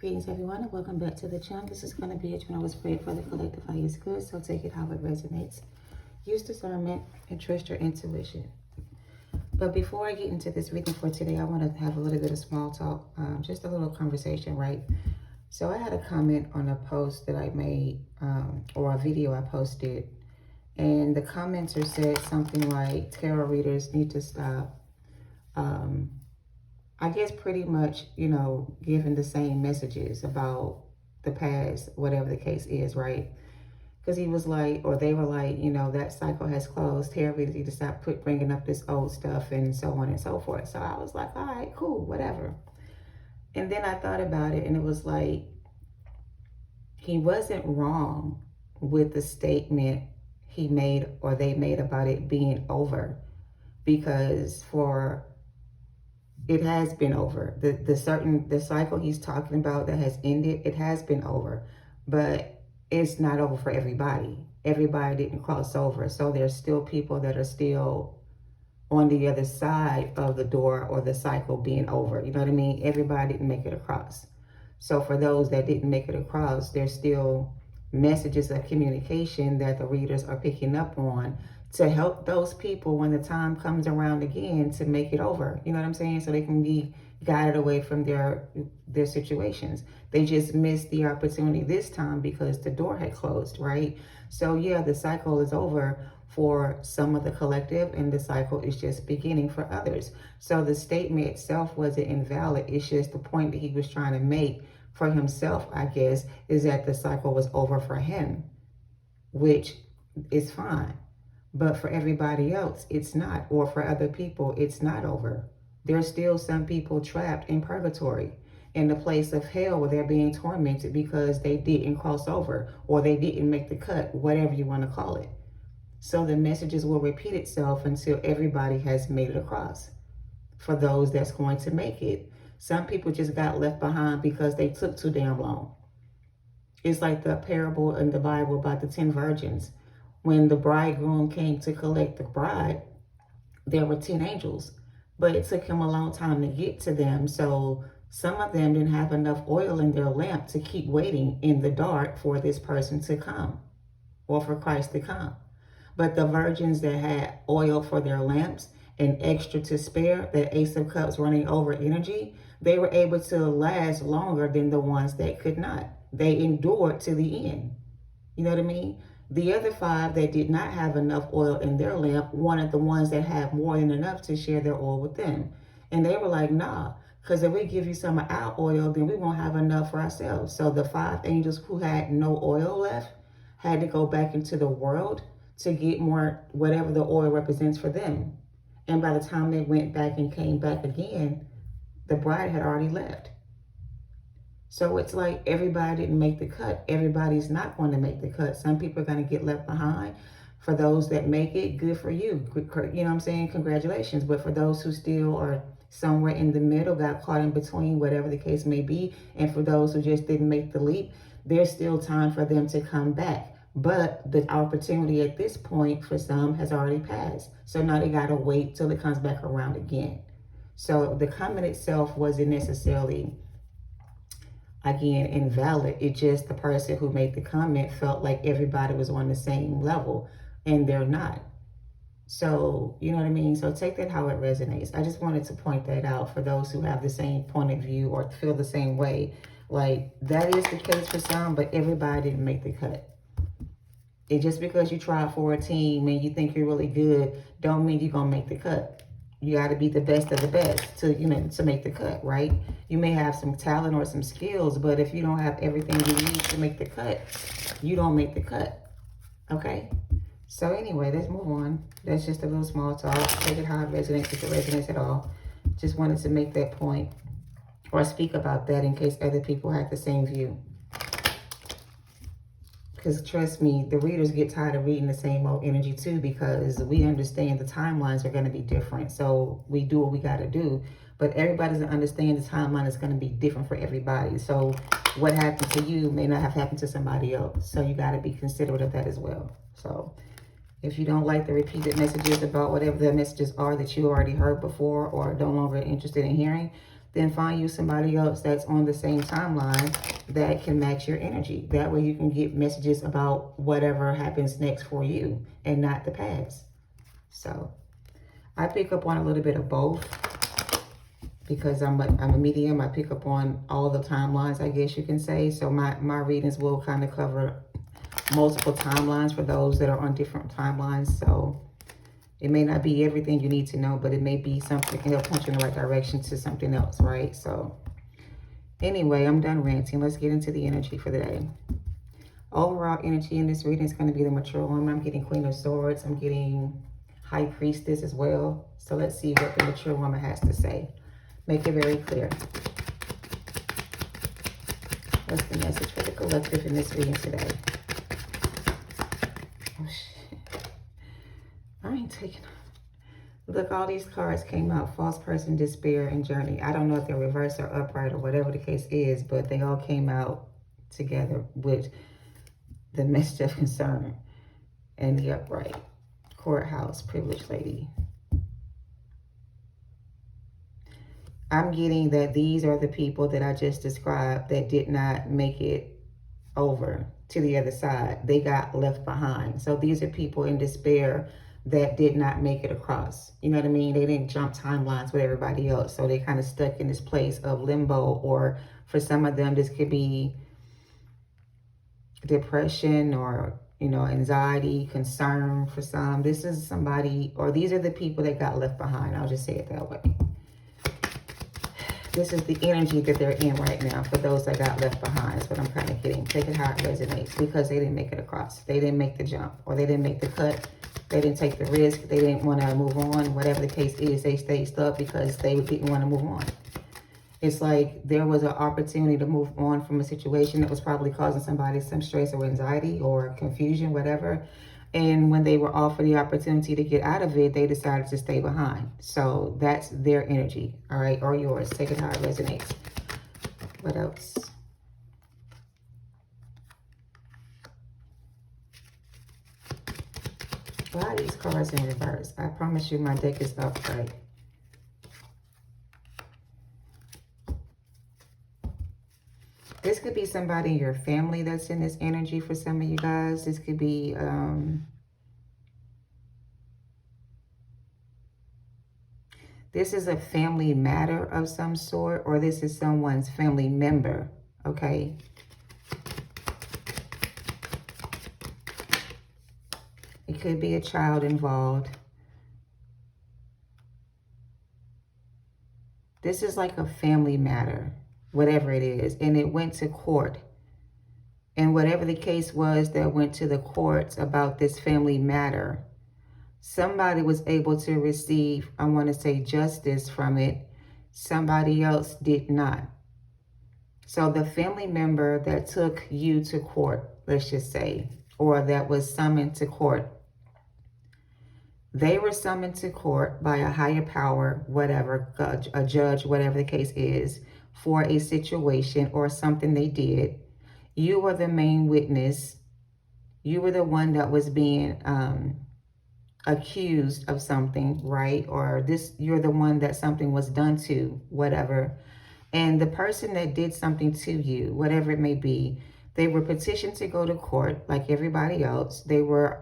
Greetings everyone and welcome back to the channel. This is going to be a general spread for the collective highest good, so take it how it resonates. Use discernment and trust your intuition. But before I get into this reading for today, I want to have a little bit of small talk, just a little conversation, right? So I had a comment on a post that I made, or a video I posted, and the commenter said something like, tarot readers need to stop, I guess pretty much, giving the same messages about the past, whatever the case is, right? Because he was like, or they were like, that cycle has closed. Tarot readers need to stop bringing up this old stuff and so on and so forth. So I was like, all right, cool, whatever. And then I thought about it and it was like, he wasn't wrong with the statement he made or they made about it being over, because it has been over. The cycle he's talking about that has ended, it has been over, but it's not over for everybody. Everybody didn't cross over. So there's still people that are still on the other side of the door or the cycle being over. You know what I mean? Everybody didn't make it across. So for those that didn't make it across, there's still messages of communication that the readers are picking up on to help those people when the time comes around again to make it over. You know what I'm saying? So they can be guided away from their situations. They just missed the opportunity this time because the door had closed, right? So yeah, the cycle is over for some of the collective and the cycle is just beginning for others. So the statement itself wasn't invalid. It's just the point that he was trying to make for himself, I guess, is that the cycle was over for him, which is fine. But for everybody else, it's not. Or for other people, it's not over. There's still some people trapped in purgatory, in the place of hell where they're being tormented because they didn't cross over or they didn't make the cut, whatever you want to call it. So the messages will repeat itself until everybody has made it across. For those that's going to make it. Some people just got left behind because they took too damn long. It's like the parable in the Bible about the 10 virgins. When the bridegroom came to collect the bride, there were 10 angels, but it took him a long time to get to them. So some of them didn't have enough oil in their lamp to keep waiting in the dark for this person to come or for Christ to come. But the virgins that had oil for their lamps and extra to spare, that Ace of Cups running over energy, they were able to last longer than the ones that could not. They endured to the end. You know what I mean? The other 5 that did not have enough oil in their lamp wanted the ones that had more than enough to share their oil with them. And they were like, nah, because if we give you some of our oil, then we won't have enough for ourselves. So the 5 angels who had no oil left had to go back into the world to get more, whatever the oil represents for them. And by the time they went back and came back again, the bride had already left. So it's like everybody didn't make the cut. Everybody's not going to make the cut. Some people are going to get left behind. For those that make it, good for you. You know what I'm saying? Congratulations. But for those who still are somewhere in the middle, got caught in between, whatever the case may be, and for those who just didn't make the leap, there's still time for them to come back. But the opportunity at this point for some has already passed. So now they got to wait till it comes back around again. So the comment itself wasn't necessarily, again, invalid. It just the person who made the comment felt like everybody was on the same level, and they're not. So, you know what I mean? So take that how it resonates. I just wanted to point that out for those who have the same point of view or feel the same way. Like, that is the case for some, but everybody didn't make the cut. And just because you try for a team and you think you're really good, don't mean you're going to make the cut. You got to be the best of the best to, to make the cut, right? You may have some talent or some skills, but if you don't have everything you need to make the cut, you don't make the cut, okay? So anyway, let's move on. That's just a little small talk. Take it how it resonates, if it resonates at all. Just wanted to make that point or speak about that in case other people had the same view. Because trust me, the readers get tired of reading the same old energy too, because we understand the timelines are going to be different. So we do what we got to do. But everybody doesn't understand the timeline is going to be different for everybody. So what happened to you may not have happened to somebody else. So you got to be considerate of that as well. So if you don't like the repeated messages about whatever the messages are that you already heard before or no longer interested in hearing, then find you somebody else that's on the same timeline that can match your energy. That way you can get messages about whatever happens next for you and not the past. So I pick up on a little bit of both because I'm a medium. I pick up on all the timelines, I guess you can say. So my readings will kind of cover multiple timelines for those that are on different timelines. So it may not be everything you need to know, but it may be something that can help point you in the right direction to something else, right? So anyway, I'm done ranting. Let's get into the energy for the day. Overall energy in this reading is going to be the mature woman. I'm getting Queen of Swords. I'm getting High Priestess as well. So let's see what the mature woman has to say. Make it very clear. What's the message for the collective in this reading today? Oh, shit. I ain't taking... Look, all these cards came out. False person, despair, and journey. I don't know if they're reversed or upright or whatever the case is, but they all came out together with the message of concern and the upright. Courthouse, privileged lady. I'm getting that these are the people that I just described that did not make it over to the other side. They got left behind. So these are people in despair that did not make it across. You know what I mean? They didn't jump timelines with everybody else. So they kind of stuck in this place of limbo, or for some of them, this could be depression or, you know, anxiety, concern for some. This is somebody, or these are the people that got left behind. I'll just say it that way. This is the energy that they're in right now for those that got left behind. Is what I'm kind of getting. Take it how it resonates, because they didn't make it across. They didn't make the jump, or they didn't make the cut. They didn't take the risk. They didn't want to move on. Whatever the case is, they stayed stuck because they didn't want to move on. It's like there was an opportunity to move on from a situation that was probably causing somebody some stress or anxiety or confusion, whatever. And when they were offered the opportunity to get out of it, they decided to stay behind. So that's their energy, all right, or yours. Take it how it resonates. What else? Why are these cards in reverse? I promise you my deck is upright. This could be somebody in your family that's in this energy for some of you guys. This could be this is a family matter of some sort, or this is someone's family member, okay? It could be a child involved. This is like a family matter, whatever it is, and it went to court. And whatever the case was that went to the courts about this family matter, somebody was able to receive, I want to say, justice from it. Somebody else did not. So the family member that took you to court, let's just say, or that was summoned to court, they were summoned to court by a higher power, whatever, a judge, whatever the case is, for a situation or something they did. You were the main witness. You were the one that was being accused of something, right? Or you're the one that something was done to, whatever. And the person that did something to you, whatever it may be, they were petitioned to go to court like everybody else. They were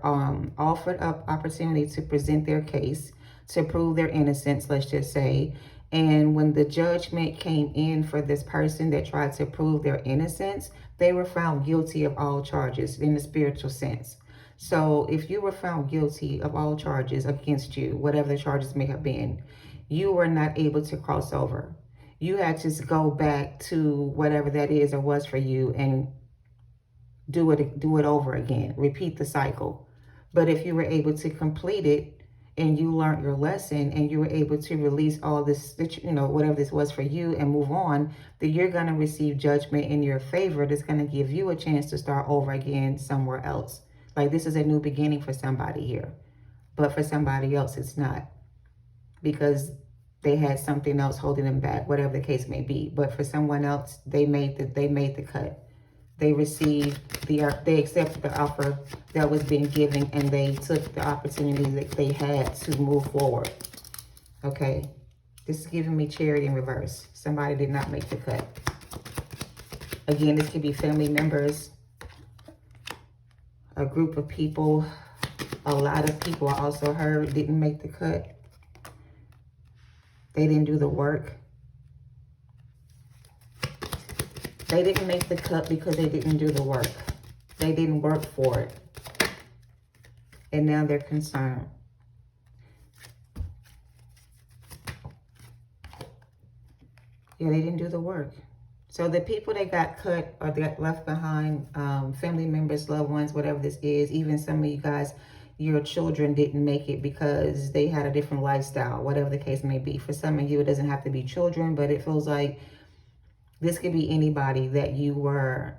offered up opportunity to present their case, to prove their innocence, let's just say. And when the judgment came in for this person that tried to prove their innocence, they were found guilty of all charges in the spiritual sense. So if you were found guilty of all charges against you, whatever the charges may have been, you were not able to cross over. You had to go back to whatever that is or was for you and do it over again, repeat the cycle. But if you were able to complete it and you learned your lesson and you were able to release all this, you know, whatever this was for you and move on, then you're going to receive judgment in your favor that's going to give you a chance to start over again somewhere else. Like this is a new beginning for somebody here, but for somebody else, it's not, because they had something else holding them back, whatever the case may be. But for someone else, they made the cut. They received they accepted the offer that was being given, and they took the opportunity that they had to move forward. Okay. This is giving me Chariot in reverse. Somebody did not make the cut. Again, this could be family members, a group of people. A lot of people I also heard didn't make the cut. They didn't do the work. They didn't make the cut because they didn't do the work. They didn't work for it. And now they're concerned. Yeah, they didn't do the work. So the people that got cut or that left behind, family members, loved ones, whatever this is, even some of you guys, your children didn't make it because they had a different lifestyle, whatever the case may be. For some of you, it doesn't have to be children, but it feels like this could be anybody that you were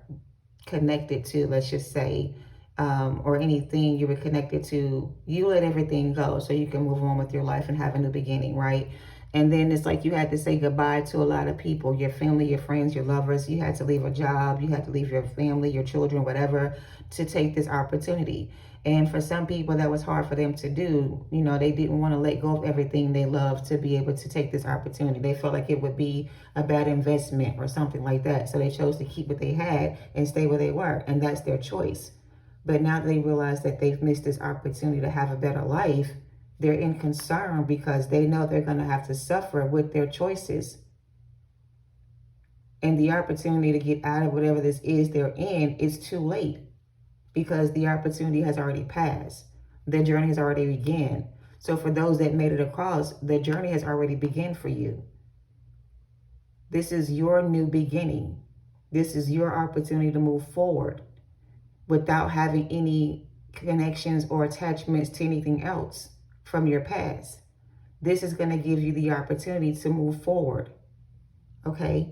connected to, let's just say, or anything you were connected to. You let everything go so you can move on with your life and have a new beginning, right? And then it's like you had to say goodbye to a lot of people, your family, your friends, your lovers. You had to leave a job. You had to leave your family, your children, whatever, to take this opportunity. And for some people, that was hard for them to do. You know, they didn't want to let go of everything they loved to be able to take this opportunity. They felt like it would be a bad investment or something like that. So they chose to keep what they had and stay where they were. And that's their choice. But now they realize that they've missed this opportunity to have a better life. They're in concern because they know they're going to have to suffer with their choices. And the opportunity to get out of whatever this is they're in is too late because the opportunity has already passed. Their journey has already begun. So for those that made it across, the journey has already begun for you. This is your new beginning. This is your opportunity to move forward without having any connections or attachments to anything else from your past. This is going to give you the opportunity to move forward. Okay?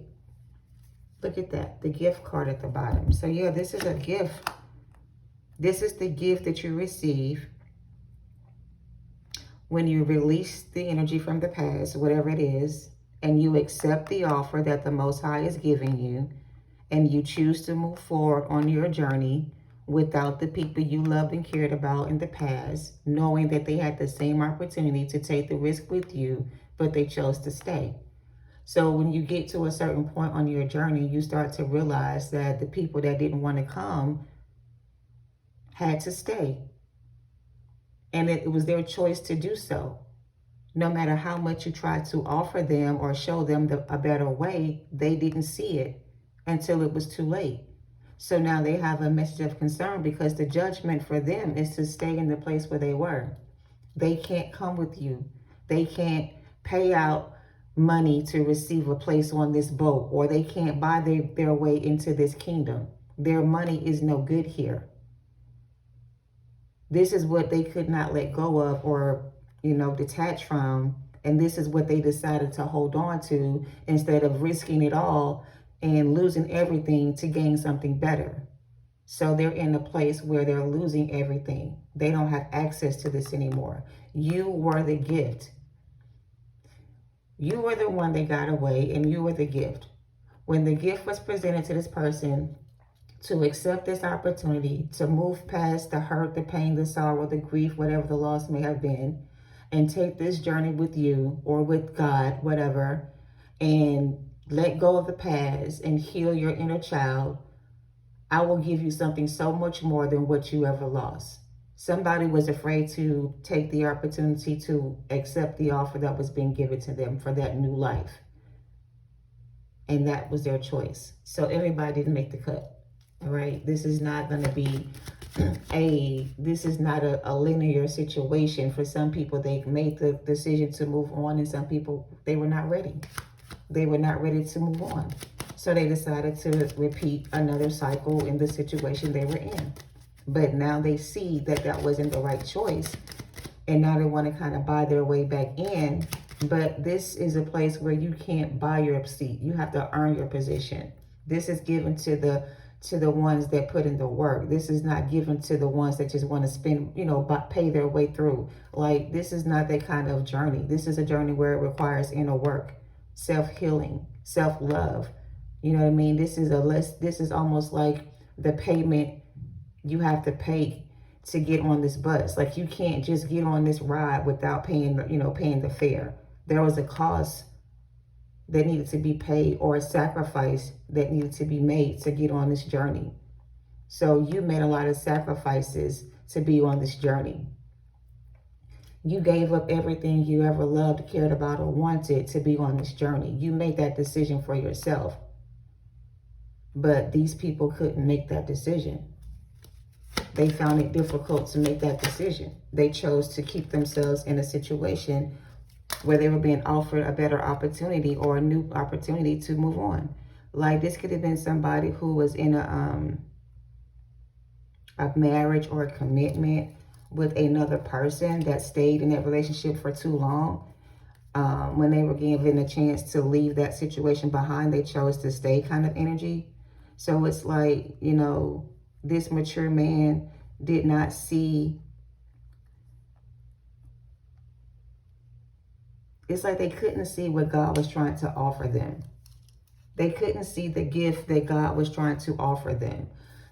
Look at that. The gift card at the bottom. So yeah, this is a gift. This is the gift that you receive when you release the energy from the past, whatever it is, and you accept the offer that the Most High is giving you, and you choose to move forward on your journey without the people you loved and cared about in the past, knowing that they had the same opportunity to take the risk with you, but they chose to stay. So when you get to a certain point on your journey, you start to realize that the people that didn't want to come had to stay. And it was their choice to do so. No matter how much you tried to offer them or show them a better way, they didn't see it until it was too late. So now they have a message of concern because the judgment for them is to stay in the place where they were. They can't come with you. They can't pay out money to receive a place on this boat, or they can't buy their way into this kingdom. Their money is no good here. This is what they could not let go of or, detach from. And this is what they decided to hold on to instead of risking it all and losing everything to gain something better. So they're in a place where they're losing everything. They don't have access to this anymore. You were the gift. You were the one that got away, and you were the gift. When the gift was presented to this person to accept this opportunity, to move past the hurt, the pain, the sorrow, the grief, whatever the loss may have been, and take this journey with you or with God, whatever, and let go of the past and heal your inner child, I will give you something so much more than what you ever lost. Somebody was afraid to take the opportunity to accept the offer that was being given to them for that new life. And that was their choice. So everybody didn't make the cut. All right. This is not going to be this is not a linear situation. For some people, they made the decision to move on, and some people, they were not ready. They were not ready to move on. So they decided to repeat another cycle in the situation they were in. But now they see that that wasn't the right choice. And now they want to kind of buy their way back in. But this is a place where you can't buy your seat. You have to earn your position. This is given to the ones that put in the work. This is not given to the ones that just want to spend, pay their way through. Like, this is not that kind of journey. This is a journey where it requires inner work, self-healing, self-love. You know what I mean? This is almost like the payment you have to pay to get on this bus. Like, you can't just get on this ride without paying the fare. There was a cost that needed to be paid, or a sacrifice that needed to be made to get on this journey. So you made a lot of sacrifices to be on this journey. You gave up everything you ever loved, cared about, or wanted to be on this journey. You made that decision for yourself. But these people couldn't make that decision. They found it difficult to make that decision. They chose to keep themselves in a situation where they were being offered a better opportunity or a new opportunity to move on. Like, this could have been somebody who was in a marriage or a commitment with another person that stayed in that relationship for too long. When they were given a chance to leave that situation behind, they chose to stay kind of energy. So it's like, you know, this mature man did not see. It's like they couldn't see what God was trying to offer them. They couldn't see the gift that God was trying to offer them.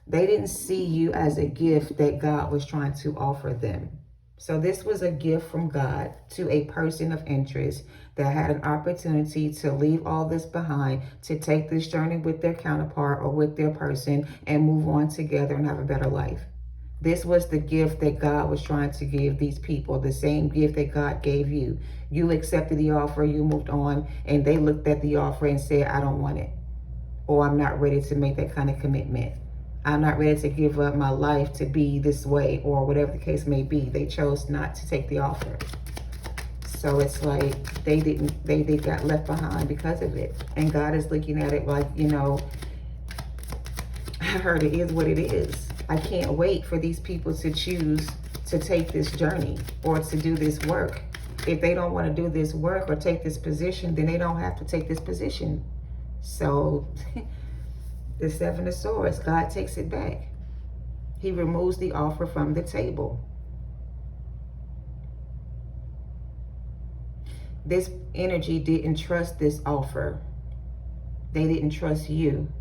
They didn't see you as a gift that God was trying to offer them. So this was a gift from God to a person of interest that had an opportunity to leave all this behind, to take this journey with their counterpart or with their person and move on together and have a better life. This was the gift that God was trying to give these people, the same gift that God gave you. You accepted the offer, you moved on, and they looked at the offer and said, I don't want it, or I'm not ready to make that kind of commitment. I'm not ready to give up my life to be this way, or whatever the case may be. They chose not to take the offer. So it's like they got left behind because of it. And God is looking at it like, you know, I heard it is what it is. I can't wait for these people to choose to take this journey or to do this work. If they don't want to do this work or take this position, then they don't have to take this position. So the Seven of Swords, God takes it back. He removes the offer from the table. This energy didn't trust this offer. They didn't trust you.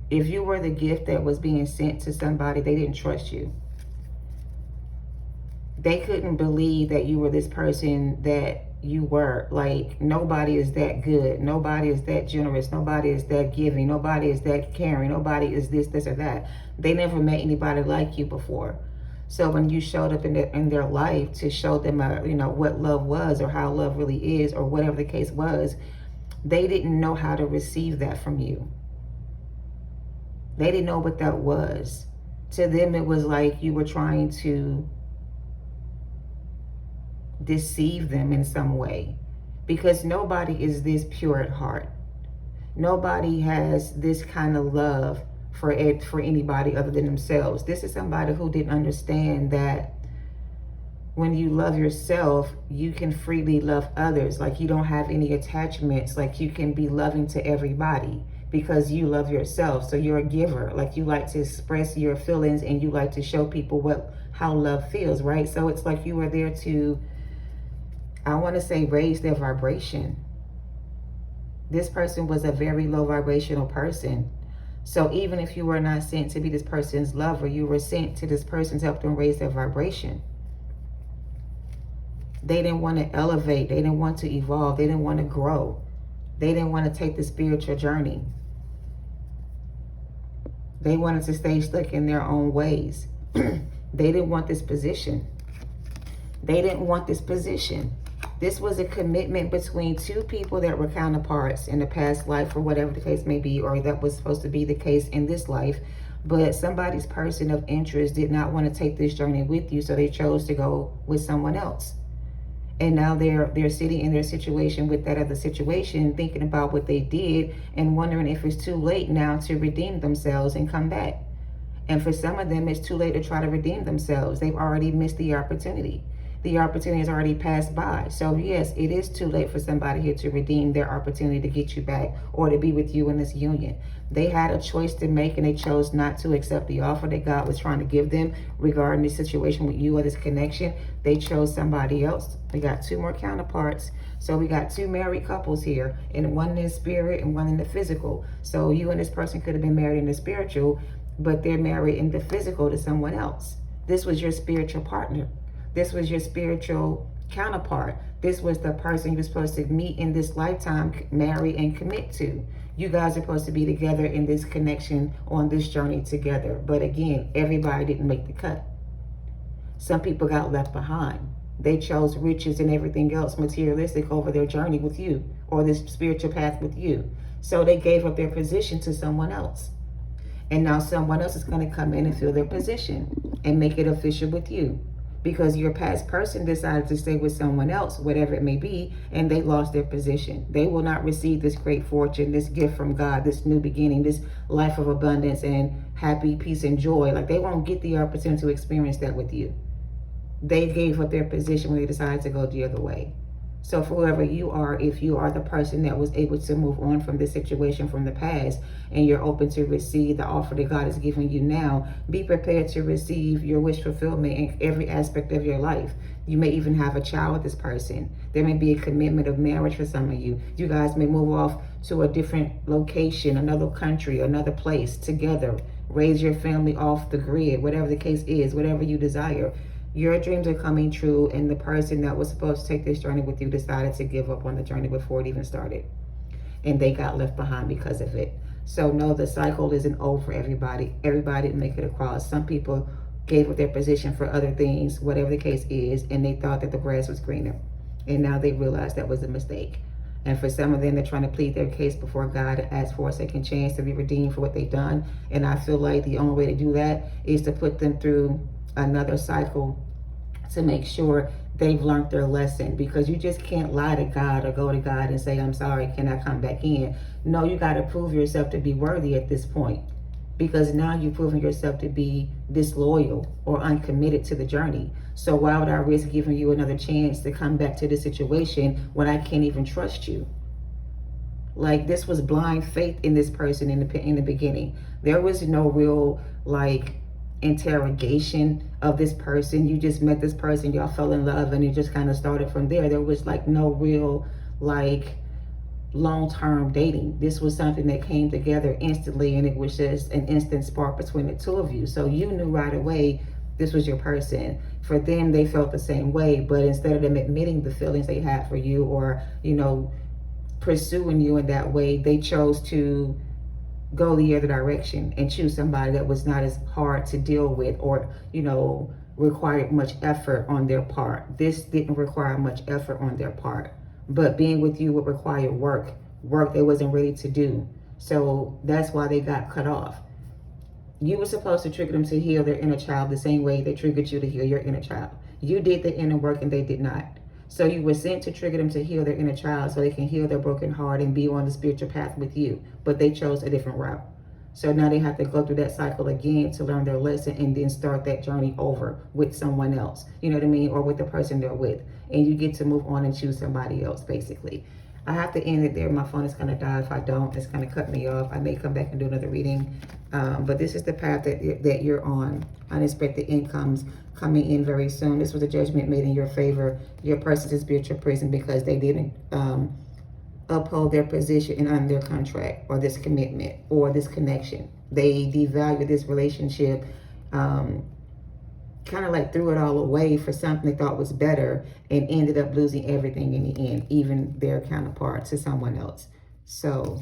If you were the gift that was being sent to somebody, they didn't trust you. They couldn't believe that you were this person that you were. Like, nobody is that good. Nobody is that generous. Nobody is that giving. Nobody is that caring. Nobody is this or that. They never met anybody like you before. So when you showed up in their life to show them, you know, what love was or how love really is or whatever the case was, they didn't know how to receive that from you. They didn't know what that was. To them, it was like you were trying to deceive them in some way, because nobody is this pure at heart. Nobody has this kind of love for anybody other than themselves. This is somebody who didn't understand that when you love yourself, you can freely love others. Like, you don't have any attachments. Like, you can be loving to everybody because you love yourself. So you're a giver. Like, you like to express your feelings and you like to show people how love feels, right? So it's like you were there to, I want to say, raise their vibration. This person was a very low vibrational person. So even if you were not sent to be this person's lover, you were sent to this person to help them raise their vibration. They didn't want to elevate. They didn't want to evolve. They didn't want to grow. They didn't want to take the spiritual journey. They wanted to stay stuck in their own ways. They didn't want this position. They didn't want this position. This was a commitment between two people that were counterparts in the past life, or whatever the case may be, or that was supposed to be the case in this life. But somebody's person of interest did not want to take this journey with you, so they chose to go with someone else. And now they're sitting in their situation with that other situation, thinking about what they did and wondering if it's too late now to redeem themselves and come back. And for some of them, it's too late to try to redeem themselves. They've already missed the opportunity. The opportunity has already passed by. So yes, it is too late for somebody here to redeem their opportunity to get you back or to be with you in this union. They had a choice to make and they chose not to accept the offer that God was trying to give them regarding the situation with you or this connection. They chose somebody else. We got two more counterparts. So we got two married couples here, and one in the spirit and one in the physical. So you and this person could have been married in the spiritual, but they're married in the physical to someone else. This was your spiritual partner. This was your spiritual counterpart. This was the person you were supposed to meet in this lifetime, marry, and commit to. You guys are supposed to be together in this connection, on this journey together. But again, everybody didn't make the cut. Some people got left behind. They chose riches and everything else materialistic over their journey with you, or this spiritual path with you. So they gave up their position to someone else. And now someone else is going to come in and fill their position and make it official with you. Because your past person decided to stay with someone else, whatever it may be, and they lost their position. They will not receive this great fortune, this gift from God, this new beginning, this life of abundance and happy, peace, and joy. Like, they won't get the opportunity to experience that with you. They gave up their position when they decided to go the other way. So for whoever you are, if you are the person that was able to move on from this situation from the past, and you're open to receive the offer that God is giving you now, be prepared to receive your wish fulfillment in every aspect of your life. You may even have a child with this person. There may be a commitment of marriage for some of you. You guys may move off to a different location, another country, another place together. Raise your family off the grid, whatever the case is, whatever you desire. Your dreams are coming true, and the person that was supposed to take this journey with you decided to give up on the journey before it even started. And they got left behind because of it. So no, the cycle isn't over, everybody. Everybody didn't make it across. Some people gave up their position for other things, whatever the case is, and they thought that the grass was greener. And now they realize that was a mistake. And for some of them, they're trying to plead their case before God to ask for a second chance to be redeemed for what they've done. And I feel like the only way to do that is to put them through another cycle to make sure they've learned their lesson, because you just can't lie to God or go to God and say, I'm sorry, can I come back in? No, you got to prove yourself to be worthy at this point, because now you've proven yourself to be disloyal or uncommitted to the journey. So why would I risk giving you another chance to come back to the situation when I can't even trust you? Like, this was blind faith in this person in the beginning. There was no real interrogation of this person. You just met this person, y'all fell in love, and it just kind of started from there. There was no real long-term dating. This was something that came together instantly, and it was just an instant spark between the two of you. So you knew right away this was your person. For them, they felt the same way, but instead of them admitting the feelings they had for you, or pursuing you in that way, they chose to go the other direction and choose somebody that was not as hard to deal with, or required much effort on their part. This didn't require much effort on their part, but being with you would require work they wasn't ready to do. So that's why they got cut off. You were supposed to trigger them to heal their inner child the same way they triggered you to heal your inner child. You did the inner work and they did not. So you were sent to trigger them to heal their inner child so they can heal their broken heart and be on the spiritual path with you. But they chose a different route. So now they have to go through that cycle again to learn their lesson, and then start that journey over with someone else. You know what I mean? Or with the person they're with. And you get to move on and choose somebody else, basically. I have to end it there. My phone is going to die. If I don't, it's going to cut me off. I may come back and do another reading. But this is the path that you're on. Unexpected incomes coming in very soon. This was a judgment made in your favor. Your person's in spiritual prison because they didn't uphold their position on their contract, or this commitment, or this connection. They devalued this relationship, kind of threw it all away for something they thought was better, and ended up losing everything in the end, even their counterpart, to someone else. So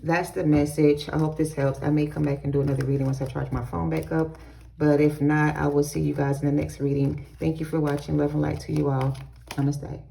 that's the message. I hope this helps. I may come back and do another reading once I charge my phone back up. But if not, I will see you guys in the next reading. Thank you for watching. Love and light to you all. Namaste.